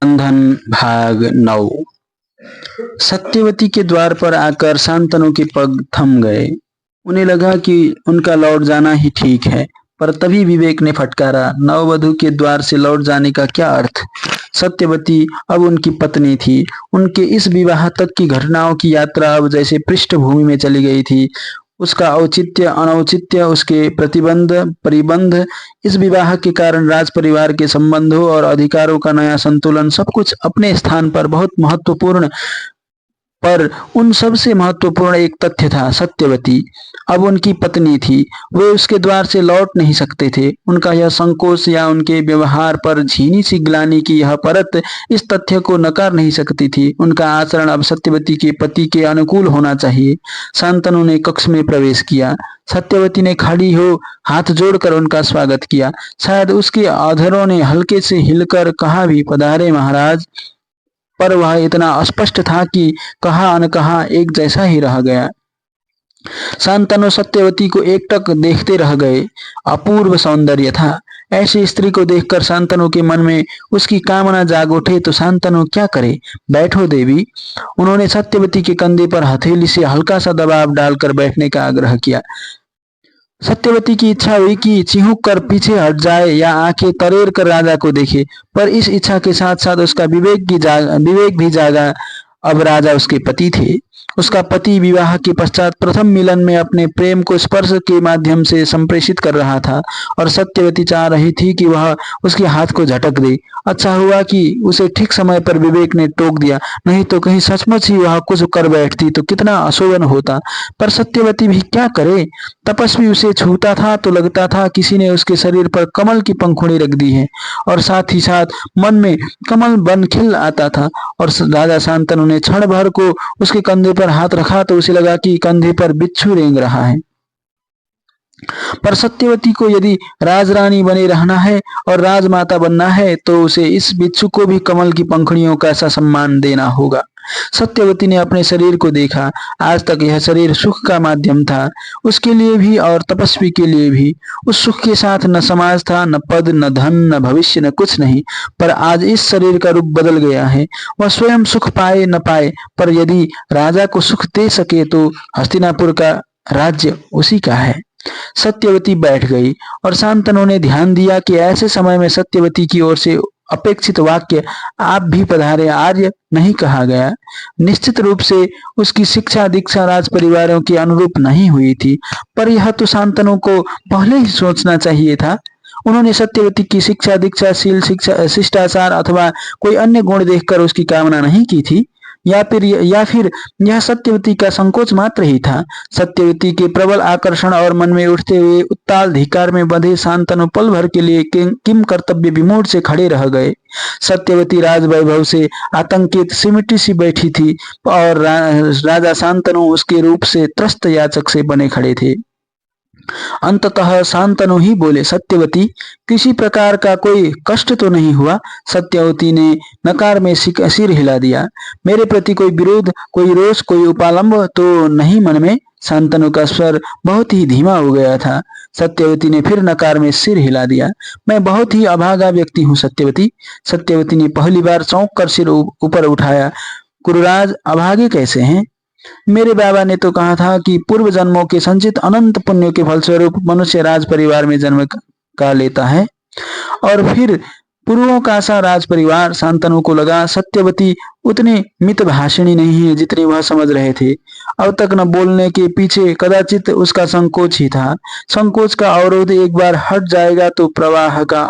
बंधन भाग 9। सत्यवती के द्वार पर आकर शांतनु के पग थम गए। उन्हें लगा कि उनका लौट जाना ही ठीक है, पर तभी विवेक ने फटकारा, नववधू के द्वार से लौट जाने का क्या अर्थ? सत्यवती अब उनकी पत्नी थी। उनके इस विवाह तक की घटनाओं की यात्रा अब जैसे पृष्ठभूमि में चली गई थी। उसका औचित्य, अनौचित्य, उसके प्रतिबंध, परिबंध, इस विवाह के कारण राज परिवार के संबंधों और अधिकारों का नया संतुलन, सब कुछ अपने स्थान पर बहुत महत्वपूर्ण। पर उन सबसे महत्वपूर्ण एक तथ्य था, सत्यवती अब उनकी पत्नी थी। वे उसके द्वार से लौट नहीं सकते थे। उनका यह संकोच या उनके व्यवहार पर झीनी सी ग्लानि की यह परत इस तथ्य को नकार नहीं सकती थी। उनका आचरण अब सत्यवती के पति के अनुकूल होना चाहिए। शांतनु ने कक्ष में प्रवेश किया। सत्यवती ने खड़ी हो हाथ जोड़कर उनका स्वागत किया। शायद उसके अधरों ने हल्के से हिलकर कहा भी, पधारे महाराज, पर वह इतना अस्पष्ट था कि कहा अनकहा एक जैसा ही रह गया। शांतनु सत्यवती को एकटक देखते रह गए। अपूर्व सौंदर्य था। ऐसी स्त्री को देखकर शांतनु के मन में उसकी कामना जाग उठे तो शांतनु क्या करे। बैठो देवी। उन्होंने सत्यवती के कंधे पर हथेली से हल्का सा दबाव डालकर बैठने का आग्रह किया। सत्यवती की इच्छा हुई कि चिहुक कर पीछे हट जाए या आंखें तरेर कर राजा को देखे, पर इस इच्छा के साथ साथ उसका विवेक भी जागा। अब राजा उसके पति थे। उसका पति विवाह के पश्चात प्रथम मिलन में अपने प्रेम को स्पर्श के माध्यम से संप्रेषित कर रहा था और सत्यवती चाह रही थी कि वह उसके हाथ को झटक दे। अच्छा हुआ कि उसे ठीक समय पर विवेक ने टोक दिया, नहीं तो कहीं सचमुच ही वह कुछ कर बैठती तो कितना अशोभन होता। पर सत्यवती भी क्या करे। तपस्वी उसे छूता था तो लगता था किसी ने उसके शरीर पर कमल की पंखुड़ी रख दी है, और साथ ही साथ मन में कमल बन खिल आता था। और राजा शांतनु ने क्षण भर को उसके कंधे पर हाथ रखा तो उसे लगा कि कंधे पर बिच्छू रेंग रहा है। पर सत्यवती को यदि राजरानी बने रहना है और राजमाता बनना है तो उसे इस बिच्छू को भी कमल की पंखुड़ियों का ऐसा सम्मान देना होगा। सत्यवती ने अपने शरीर को देखा। आज तक यह शरीर सुख का माध्यम था, उसके लिए भी और तपस्वी के लिए भी। उस सुख के साथ न समाज था, न पद, न धन, न भविष्य, न कुछ नहीं। पर आज इस शरीर का रूप बदल गया है। वह स्वयं सुख पाए न पाए, पर यदि राजा को सुख दे सके तो हस्तिनापुर का राज्य उसी का है। सत्यवती बैठ गई और शांतनु ने ध्यान दिया कि ऐसे समय में सत्यवती की ओर से अपेक्षित वाक्य आप भी पधारे आर्य नहीं कहा गया। निश्चित रूप से उसकी शिक्षा दीक्षा राज परिवारों के अनुरूप नहीं हुई थी, पर यह तो शांतनु को पहले ही सोचना चाहिए था। उन्होंने सत्यवती की शिक्षा दीक्षा, शील, शिक्षा, शिष्टाचार अथवा कोई अन्य गुण देखकर उसकी कामना नहीं की थी, या फिर यह सत्यवती का संकोच मात्र ही था। सत्यवती के प्रबल आकर्षण और मन में उठते हुए उत्ताल धिक्कार में बंधे शांतनु पल भर के लिए किम कर्तव्य विमूढ़ से खड़े रह गए। सत्यवती राजवैभव से आतंकित सिमटी सी बैठी थी और राजा शांतनु उसके रूप से त्रस्त याचक से बने खड़े थे। अंततः शांतनु ही बोले, सत्यवती, किसी प्रकार का कोई कष्ट तो नहीं हुआ? सत्यवती ने नकार में सिर हिला दिया। मेरे प्रति कोई विरोध, कोई रोष, कोई उपालंब तो नहीं मन में? शांतनु का स्वर बहुत ही धीमा हो गया था। सत्यवती ने फिर नकार में सिर हिला दिया। मैं बहुत ही अभागा व्यक्ति हूँ सत्यवती। सत्यवती ने पहली बार चौंक कर सिर ऊपर उठाया। कुरुराज, अभागे कैसे हैं? मेरे बाबा ने तो कहा था कि पूर्व जन्मों के संचित अनंत पुण्यों के फलस्वरूप मनुष्य राज परिवार में जन्म का लेता है, और फिर पूर्वों का सा राज परिवार। शांतनु को लगा सत्यवती उतनी मितभाषिणी नहीं है जितनी वह समझ रहे थे। अब तक न बोलने के पीछे कदाचित उसका संकोच ही था। संकोच का अवरोध एक बार हट जाएगा तो प्रवाह का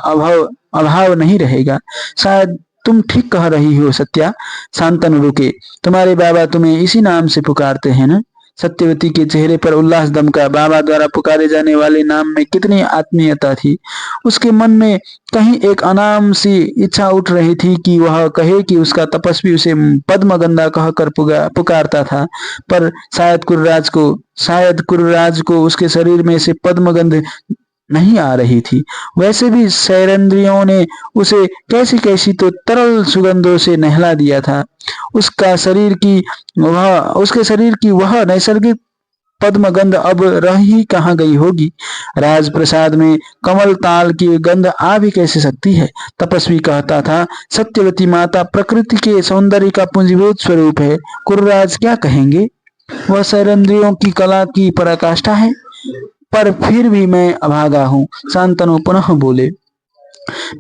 अभाव नहीं रहेगा। शायद तुम ठीक कह रही हो सत्या। शांतनु रुके। तुम्हारे बाबा तुम्हें इसी नाम से पुकारते हैं ना? सत्यवती के चेहरे पर उल्लास दमका। बाबा द्वारा पुकारे जाने वाले नाम में कितनी आत्मीयता थी। उसके मन में कहीं एक अनाम सी इच्छा उठ रही थी कि वह कहे कि उसका तपस्वी उसे पद्मगंधा कहकर पुकारता था, पर शायद कुरुराज को उसके शरीर में से पद्मगंध नहीं आ रही थी। वैसे भी शैरेंद्रियों ने उसे कैसी कैसी तो तरल सुगंधों से नहला दिया था। उसके शरीर की वह नैसर्गिक पद्म गंध अब रह ही कहाँ गई होगी। राजप्रसाद में कमल ताल की गंध आ भी कैसे सकती है। तपस्वी कहता था, सत्यवती माता प्रकृति के सौंदर्य का पुंजीभूत स्वरूप है। कुर्राज क्या कहेंगे, वह सर्वेंद्रियों की कला की पराकाष्ठा है। पर फिर भी मैं अभागा हूँ। शांतनु पुनः बोले,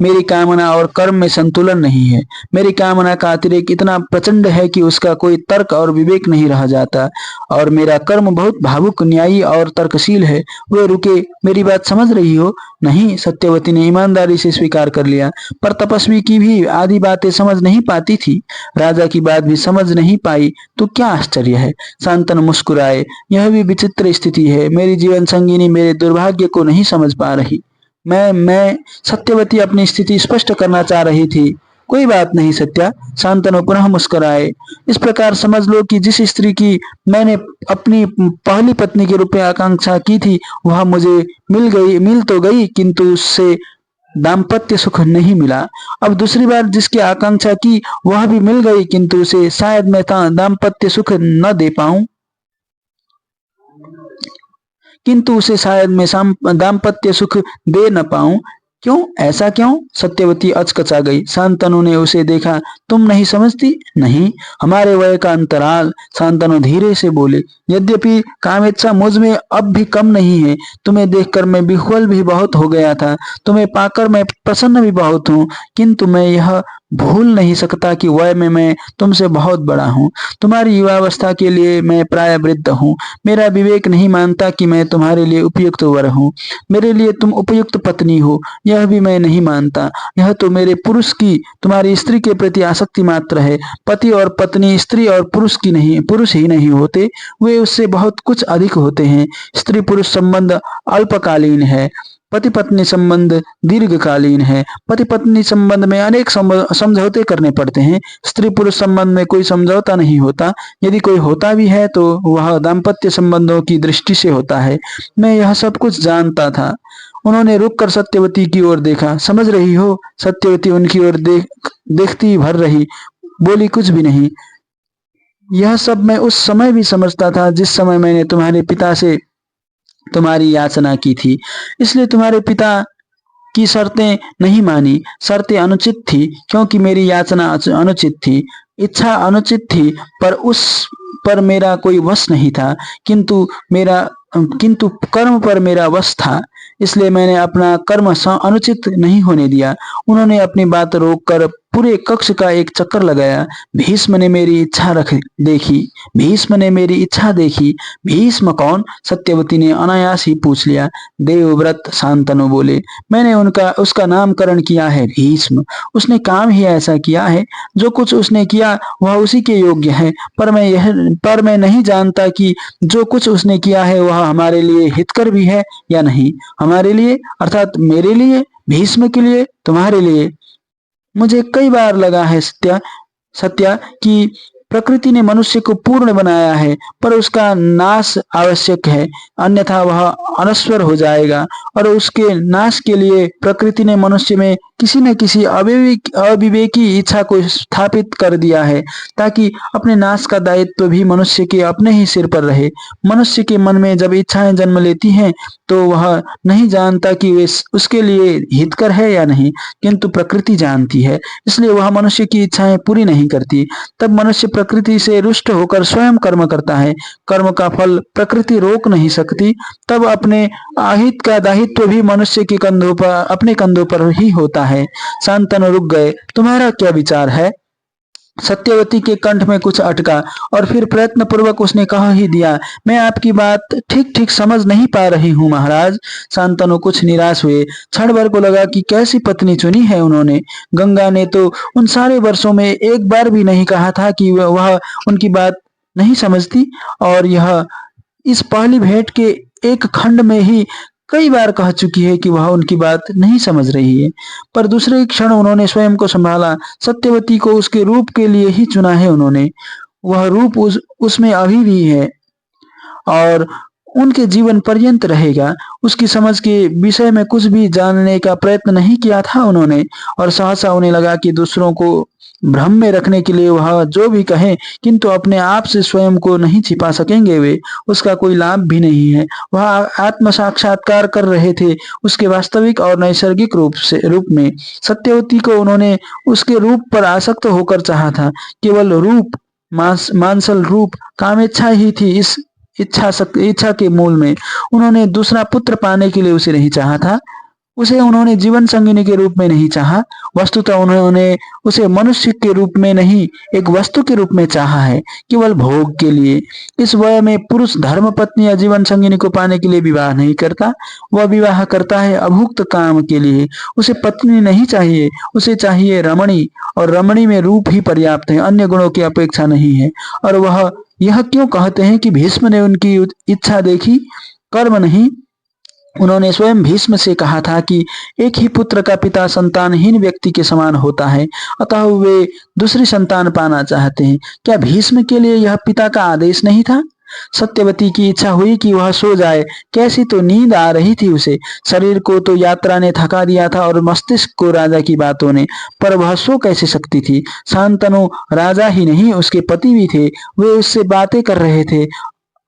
मेरी कामना और कर्म में संतुलन नहीं है। मेरी कामना का अतिरेक इतना प्रचंड है कि उसका कोई तर्क और विवेक नहीं रह जाता, और मेरा कर्म बहुत भावुक, न्यायी और तर्कशील है। वे रुके, मेरी बात समझ रही हो? नहीं, सत्यवती ने ईमानदारी से स्वीकार कर लिया। पर तपस्वी की भी आधी बातें समझ नहीं पाती थी, राजा की बात भी समझ नहीं पाई, तो क्या आश्चर्य है। शांतनु मुस्कुराए, यह भी विचित्र स्थिति है। मेरी जीवन संगिनी मेरे दुर्भाग्य को नहीं समझ पा रही। मैं सत्यवती अपनी स्थिति स्पष्ट करना चाह रही थी। कोई बात नहीं सत्या, शांतनु पुनः मुस्कुराए। इस प्रकार समझ लो कि जिस स्त्री की मैंने अपनी पहली पत्नी के रूप में आकांक्षा की थी, वह मुझे मिल तो गई, किंतु उससे दाम्पत्य सुख नहीं मिला। अब दूसरी बार जिसकी आकांक्षा की, वह भी मिल गई, किंतु उसे शायद मैं दाम्पत्य सुख न दे पाऊं, किंतु उसे शायद मैं दाम्पत्य सुख दे न पाऊं। क्यों, ऐसा क्यों? सत्यवती अचकचा गई। शांतनु ने उसे देखा। तुम नहीं समझती? नहीं, हमारे वय का अंतराल। शांतनु धीरे से बोले, यद्यपि कामेच्छा मुझ में अब भी कम नहीं है। तुम्हें देखकर मैं विह्वल भी बहुत हो गया था, तुम्हें पाकर मैं प्रसन्न भी बहुत हूँ, किंतु मैं यह भूल नहीं सकता कि वय में मैं तुमसे बहुत बड़ा हूँ। तुम्हारी युवावस्था के लिए मैं प्राय वृद्ध हूँ। मेरा विवेक नहीं मानता कि मैं तुम्हारे लिए उपयुक्त वर हूँ। मेरे लिए तुम उपयुक्त पत्नी हो, यह भी मैं नहीं मानता। यह तो मेरे पुरुष की तुम्हारी स्त्री के प्रति आसक्ति मात्र है। पति और पत्नी स्त्री और पुरुष की नहीं, पुरुष ही नहीं होते, वे उससे बहुत कुछ अधिक होते हैं। स्त्री पुरुष संबंध अल्पकालीन है, पति पत्नी संबंध दीर्घकालीन है। पति पत्नी संबंध में अनेक समझौते करने पड़ते हैं। स्त्री पुरुष संबंध में कोई समझौता नहीं होता। यदि कोई होता भी है तो वह दाम्पत्य संबंधों की दृष्टि से होता है। मैं यह सब कुछ जानता था। उन्होंने रुककर सत्यवती की ओर देखा। समझ रही हो? सत्यवती उनकी ओर देखती भर रही, बोली कुछ भी नहीं। यह सब मैं उस समय भी समझता था जिस समय मैंने तुम्हारे पिता से तुम्हारी याचना की थी। इसलिए तुम्हारे पिता की शर्तें नहीं मानी। शर्तें अनुचित थी, क्योंकि मेरी याचना अनुचित थी, इच्छा अनुचित थी, पर उस पर मेरा कोई वश नहीं था, किंतु कर्म पर मेरा वश था। इसलिए मैंने अपना कर्म अनुचित नहीं होने दिया। उन्होंने अपनी बात रोककर पूरे कक्ष का एक चक्कर लगाया। भीष्म ने मेरी इच्छा देखी। भीष्म ने मेरी इच्छा देखी। भीष्म कौन? सत्यवती ने अनायास ही पूछ लिया। देवव्रत, शांतनु बोले। मैंने उसका नामकरण किया है भीष्म। उसने काम ही ऐसा किया है। जो कुछ उसने किया वह उसी के योग्य है। पर मैं नहीं जानता कि जो कुछ उसने किया है वह हमारे लिए हितकर भी है या नहीं। हमारे लिए अर्थात मेरे लिए, भीष्म के लिए, तुम्हारे लिए। मुझे कई बार लगा है सत्या कि प्रकृति ने मनुष्य को पूर्ण बनाया है, पर उसका नाश आवश्यक है, अन्यथा वह अनश्वर हो जाएगा। और उसके नाश के लिए प्रकृति ने मनुष्य में किसी न किसी अविवेकी इच्छा को स्थापित कर दिया है, ताकि अपने नाश का दायित्व भी मनुष्य के अपने ही सिर पर रहे। मनुष्य के मन में जब इच्छाएं जन्म लेती हैं, तो वह नहीं जानता कि वे उसके लिए हितकर है या नहीं, किंतु प्रकृति जानती है। इसलिए वह मनुष्य की इच्छाएं पूरी नहीं करती। तब मनुष्य प्रकृति से रुष्ट होकर स्वयं कर्म करता है। कर्म का फल प्रकृति रोक नहीं सकती। तब अपने आहित का दायित्व भी मनुष्य के अपने कंधों पर ही होता है। शांतनु रुक गए। तुम्हारा क्या विचार है? सत्यवती के कंठ में कुछ अटका, और फिर प्रयत्न पूर्वक उसने कह ही दिया, मैं आपकी बात ठीक ठीक समझ नहीं पा रही हूँ महाराज। शांतनु कुछ निराश हुए। क्षण भर को लगा कि कैसी पत्नी चुनी है उन्होंने। गंगा ने तो उन सारे वर्षों में एक बार भी नहीं कहा था कि वह उनकी बात नहीं समझती, और यह इस पहली भेंट के एक खंड में ही कई बार कह चुकी है कि वह उनकी बात नहीं समझ रही है। पर दूसरे क्षण उन्होंने स्वयं को संभाला। सत्यवती को उसके रूप के लिए ही चुना है उन्होंने। वह रूप उसमें अभी भी है, और उनके जीवन पर्यंत रहेगा। उसकी समझ के विषय में कुछ भी जानने का प्रयत्न नहीं किया था उन्होंने, और सहसा उन्हें लगा कि दूसरों को भ्रम में रखने के लिए वह जो भी कहें, किंतु अपने आप से स्वयं को नहीं छिपा सकेंगे वे, उसका कोई लाभ भी नहीं है। वह आत्म साक्षात्कार कर रहे थे उसके वास्तविक और नैसर्गिक रूप में। सत्यवती को उन्होंने उसके रूप पर आसक्त होकर चाहा था। केवल रूप, मांसल रूप, कामेच्छा ही थी इस इच्छा के मूल में। उन्होंने दूसरा पुत्र पाने के लिए उसे नहीं चाहा था, उसे उन्होंने जीवन संगिनी के रूप में नहीं चाहा। वस्तुतः उन्होंने उसे मनुष्य के रूप में नहीं, एक वस्तु के रूप में चाहा है, केवल भोग के लिए। इस वय में पुरुष धर्म पत्नी या जीवन संगिनी को पाने के लिए विवाह नहीं करता, वह विवाह करता है अभुक्त काम के लिए। उसे पत्नी नहीं चाहिए, उसे चाहिए रमणी, और रमणी में रूप ही पर्याप्त है, अन्य गुणों की अपेक्षा नहीं है। और वह यह क्यों कहते हैं कि भीष्म ने उनकी इच्छा देखी, कर्म नहीं। उन्होंने स्वयं भीष्म से कहा था कि एक ही पुत्र का पिता संतानहीन व्यक्ति के समान होता है, अतः वे दूसरी संतान पाना चाहते हैं। क्या भीष्म के लिए यह पिता का आदेश नहीं था? सत्यवती की इच्छा हुई कि वह सो जाए। कैसी तो नींद आ रही थी उसे। शरीर को तो यात्रा ने थका दिया था और मस्तिष्क को राजा की बातों ने, पर वह सो कैसे सकती थी? शांतनु राजा ही नहीं, उसके पति भी थे, वे उससे बातें कर रहे थे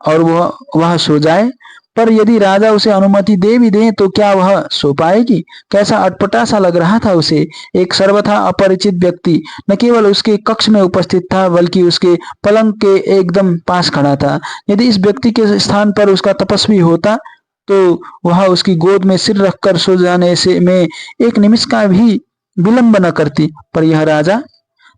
और वह सो जाए। पर यदि राजा उसे अनुमति दे भी दे तो क्या वह सो पाएगी? कैसा अटपटा सा लग रहा था उसे। एक सर्वथा अपरिचित व्यक्ति न केवल उसके कक्ष में उपस्थित था, बल्कि उसके पलंग के एकदम पास खड़ा था। यदि इस व्यक्ति के स्थान पर उसका तपस्वी होता तो वह उसकी गोद में सिर रखकर सो जाने से में एक निमिष का भी विलंब न करती। पर यह राजा,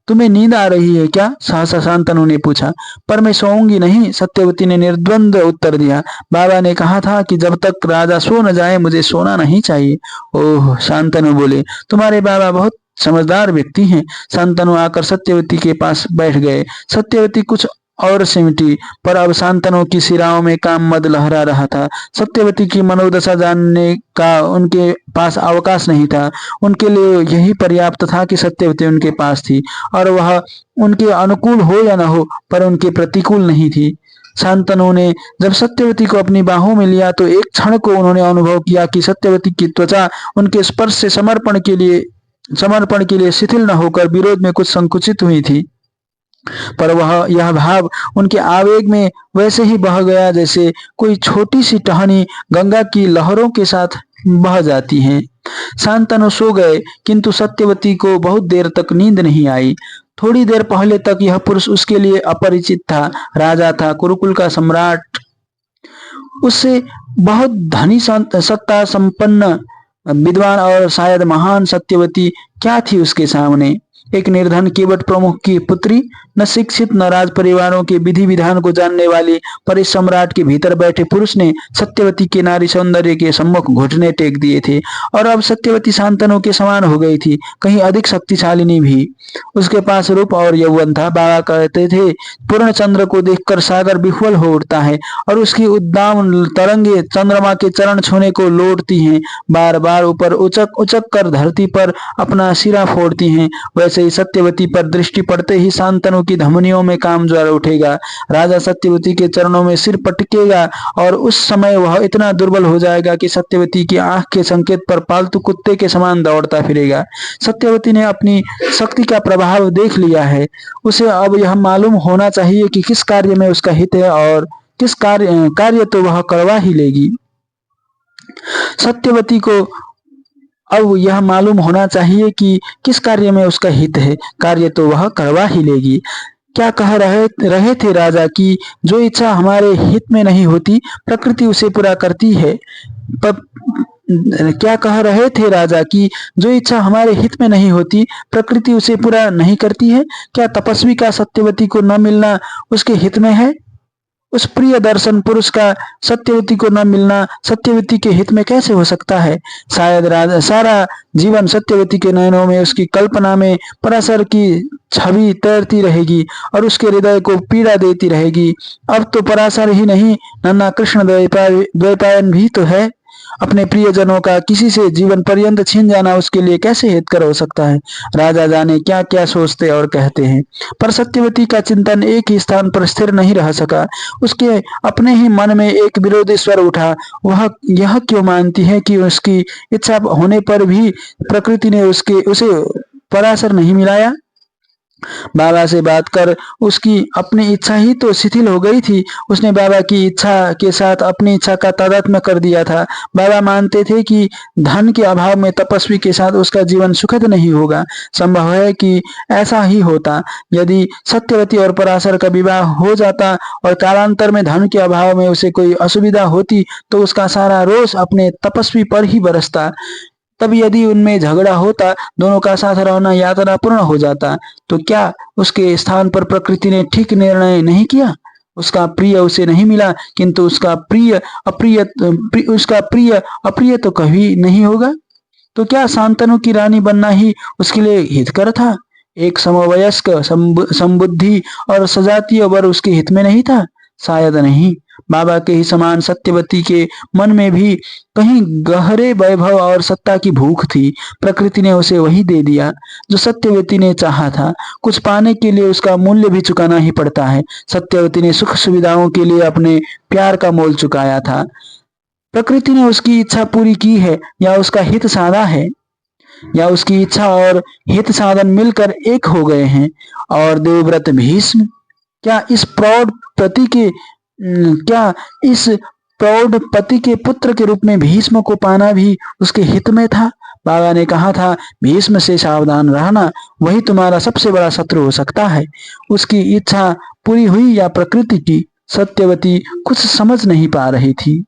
तुम्हें नींद आ रही है क्या? सहसा शांतनु ने पूछा। पर मैं सोऊंगी नहीं, सत्यवती ने निर्द्वंद उत्तर दिया। बाबा ने कहा था कि जब तक राजा सो न जाए मुझे सोना नहीं चाहिए। ओह, शांतनु बोले, तुम्हारे बाबा बहुत समझदार व्यक्ति हैं। शांतनु आकर सत्यवती के पास बैठ गए। सत्यवती कुछ और सिमटी, पर अब शांतनु की सिराओं में काम मद लहरा रहा था। सत्यवती की मनोदशा जानने का उनके पास अवकाश नहीं था। उनके लिए यही पर्याप्त था कि सत्यवती उनके पास थी, और वह उनके अनुकूल हो या न हो, पर उनके प्रतिकूल नहीं थी। शांतनु ने जब सत्यवती को अपनी बाहों में लिया तो एक क्षण को उन्होंने अनुभव किया कि सत्यवती की त्वचा उनके स्पर्श से समर्पण के लिए शिथिल न होकर विरोध में कुछ संकुचित हुई थी। पर यह भाव उनके आवेग में वैसे ही बह गया जैसे कोई छोटी सी टहनी गंगा की लहरों के साथ बह जाती है। शांतनु सो गए, किंतु सत्यवती को बहुत देर तक नींद नहीं आई। थोड़ी देर पहले तक यह पुरुष उसके लिए अपरिचित था। राजा था, कुरुकुल का सम्राट, उससे बहुत धनी सत्ता संपन्न विद्वान और शायद महान सत्यवती क्या थी उसके सामने? एक निर्धन कीवट प्रमुख की पुत्री, न शिक्षित न राज परिवारों के विधि विधान को जानने वाली। पर इस सम्राट के भीतर बैठे पुरुष ने सत्यवती के नारी सौंदर्य के सम्मुख घुटने टेक दिए थे, और अब सत्यवती शांतनु के समान हो गई थी, कहीं अधिक शक्तिशालिनी भी। उसके पास रूप और यौवन था। बाबा कहते थे, पूर्ण चंद्र को देखकर सागर विह्वल हो उठता है, और उसकी उद्दाम तरंगे चंद्रमा के चरण छूने को लौटती हैं, बार बार ऊपर उचक उचक कर धरती पर अपना सिरा फोड़ती हैं। वैसे ही सत्यवती पर दृष्टि पड़ते ही शांतनु की धमनियों में काम ज्वार उठेगा। राजा सत्यवती के चरणों में सिर पटकेगा, और उस समय वह इतना दुर्बल हो जाएगा कि सत्यवती की आंख के संकेत पर पालतू कुत्ते के समान दौड़ता फिरेगा। सत्यवती ने अपनी शक्ति का प्रभाव देख लिया है। उसे अब यह मालूम होना चाहिए कि किस कार्य में उसका हित है, और किस कार्य तो वह करवा ही लेगी। सत्यवती को अब यह मालूम होना चाहिए कि किस कार्य में उसका हित है, कार्य तो वह करवा ही लेगी। क्या कह रहे थे राजा कि जो इच्छा हमारे हित में नहीं होती प्रकृति उसे पूरा करती है। क्या कह रहे थे राजा कि जो इच्छा हमारे हित में नहीं होती प्रकृति उसे पूरा नहीं करती है? क्या तपस्वी का सत्यवती को न मिलना उसके हित में है? उस प्रिय दर्शन पुरुष का सत्यवती को न मिलना सत्यवती के हित में कैसे हो सकता है? शायद सारा जीवन सत्यवती के नयनों में, उसकी कल्पना में पराशर की छवि तैरती रहेगी और उसके हृदय को पीड़ा देती रहेगी। अब तो पराशर ही नहीं, नन्ना कृष्ण द्वैपायन भी तो है। अपने प्रियजनों का किसी से जीवन पर्यंत छीन जाना उसके लिए कैसे हितकर हो सकता है। राजा जाने क्या क्या सोचते और कहते हैं। पर सत्यवती का चिंतन एक ही स्थान पर स्थिर नहीं रह सका। उसके अपने ही मन में एक विरोधी स्वर उठा। वह यह क्यों मानती है कि उसकी इच्छा होने पर भी प्रकृति ने उसे पराशर नहीं मिलाया। बाबा से बात कर उसकी अपनी इच्छा ही तो शिथिल हो गई थी। उसने बाबा की इच्छा के साथ अपनी इच्छा का तादात्म्य कर दिया था। बाबा मानते थे कि धन के अभाव में तपस्वी के साथ उसका जीवन सुखद नहीं होगा। संभव है कि ऐसा ही होता। यदि सत्यवती और पराशर का विवाह हो जाता और कालांतर में धन के अभाव में उसे कोई असुविधा होती तो उसका सारा रोष अपने तपस्वी पर ही बरसता। तब यदि उनमें झगड़ा होता, दोनों का साथ रहना यातनापूर्ण हो जाता। तो क्या उसके स्थान पर प्रकृति ने ठीक निर्णय नहीं किया। उसका प्रिय उसे नहीं मिला, किंतु उसका प्रिय अप्रिय तो कभी नहीं होगा। तो क्या शांतनु की रानी बनना ही उसके लिए हितकर था। एक समवयस्क समबुद्धि और सजातीय वर उसके हित में नहीं था। शायद नहीं। बाबा के ही समान सत्यवती के मन में भी कहीं गहरे वैभव और सत्ता की भूख थी। प्रकृति ने उसे वही दे दिया जो सत्यवती ने चाहा था। कुछ पाने के लिए उसका मूल्य भी चुकाना ही पड़ता है। सत्यवती ने सुख सुविधाओं के लिए अपने प्यार का मोल चुकाया था। प्रकृति ने उसकी इच्छा पूरी की है या उसका हित साधा है, या उसकी इच्छा और हित साधन मिलकर एक हो गए हैं। और देवव्रत भीष्म, क्या इस प्रौढ़ पति के पुत्र के रूप में भीष्म को पाना भी उसके हित में था। बाबा ने कहा था, भीष्म से सावधान रहना, वही तुम्हारा सबसे बड़ा शत्रु हो सकता है। उसकी इच्छा पूरी हुई या प्रकृति की, सत्यवती कुछ समझ नहीं पा रही थी।